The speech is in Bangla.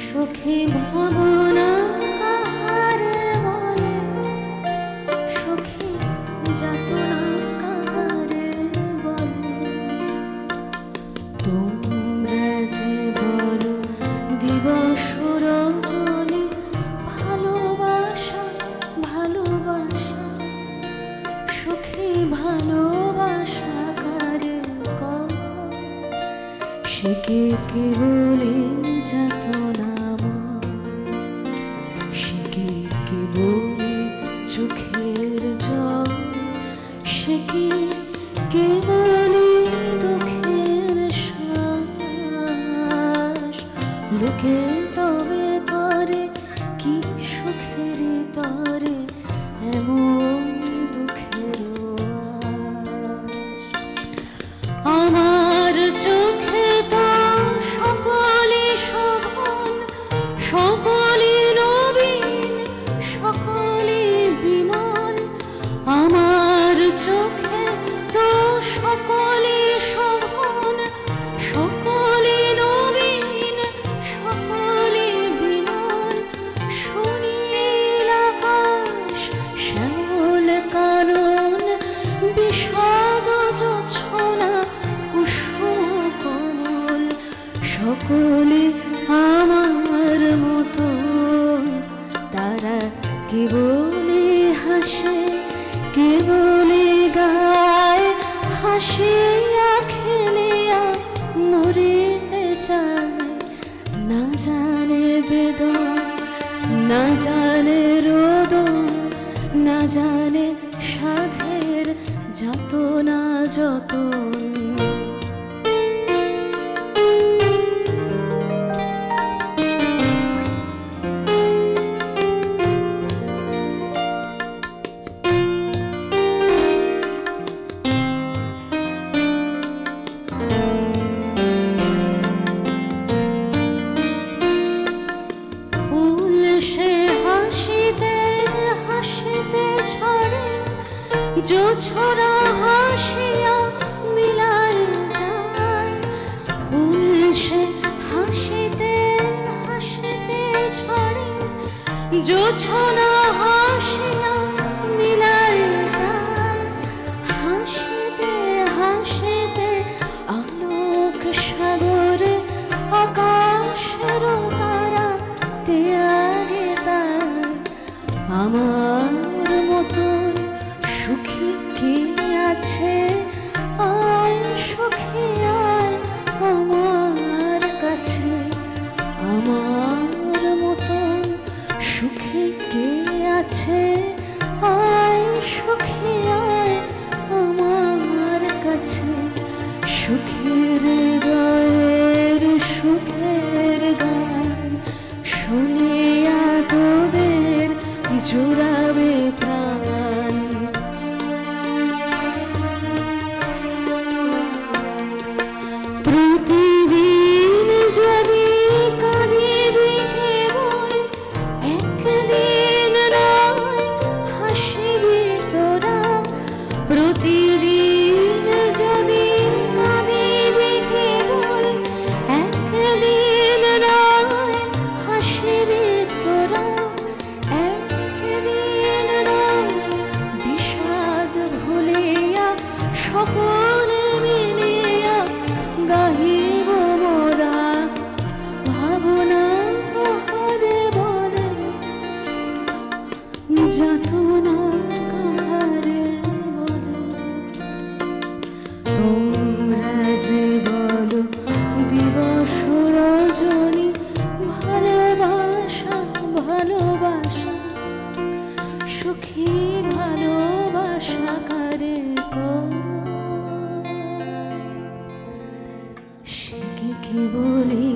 সুখী ভাবনা কাহারে বলে, সুখী যাতনা কাহারে বলে। তোমরা যে বলো দিবস রজনী, ভালোবাসা ভালোবাসা, সুখী ভালোবাসা কারে কও, সে কে বলে যাতনা, সে কে বলে চোখের জল, সে কে বলে দুঃখের শ্বাস। লোকে তবে করে কি সুখের তরে এমন দুঃখের আশ। আমার চোখে তো সকলে শোভন, সকলে নবীন, সকলে বিমল। আমার চোখে তো সকলে শোভন, সকলে নবীন, সকলে বিমল। সুনীল আকাশ, শ্যামল কানন, বিষাদ জোছনা, কুসুম কমল। সকলে আমার মতন, তারা কেবলে হাসে, কেবলে গায়, হাসিয়া খেলিয়া মরিতে চায়। না জানে বেদন, না জানে রোদন, না জানে সাধের যাতনা যতন। জোছনা হাসিয়া মিলায় যায়, ফুল সে হাসিতে হাসিতে ছড়ে। জোছনা হাসিয়া মিলায় যায়, হাসিতে হাসিতে আলোক সাগরে আকাশের তারা ত্যাগে তাই। আমার মতন সুখী কে আছে, আয় সুখী আয় আমার কাছে। আমার মতন সুখী কে আছে, আয় সুখী আয় আমার কাছে। সুখের গায়ের সুখের গান শুনিয়া তোদের জুড়াবে প্রাণ। প্রতিদিন যদি কাঁদিবি কেবল, একদিন নয় হাসিবি তোরা। প্রতিদিন যদি কাঁদিবি কেবল, একদিন নয় হাসিবি তোরা। একদিন নয় বিষাদ ভুলিয়া সকলে মিলিয়া গাহিব মোরা। ভাবনা কাহারে বলে, যাতনা কাহারে বলে। তোমরা যে বলো দিবস রজনী, ভালোবাসা ভালোবাসা, সুখী ভালোবাসা কারে কয়, সে কি বলি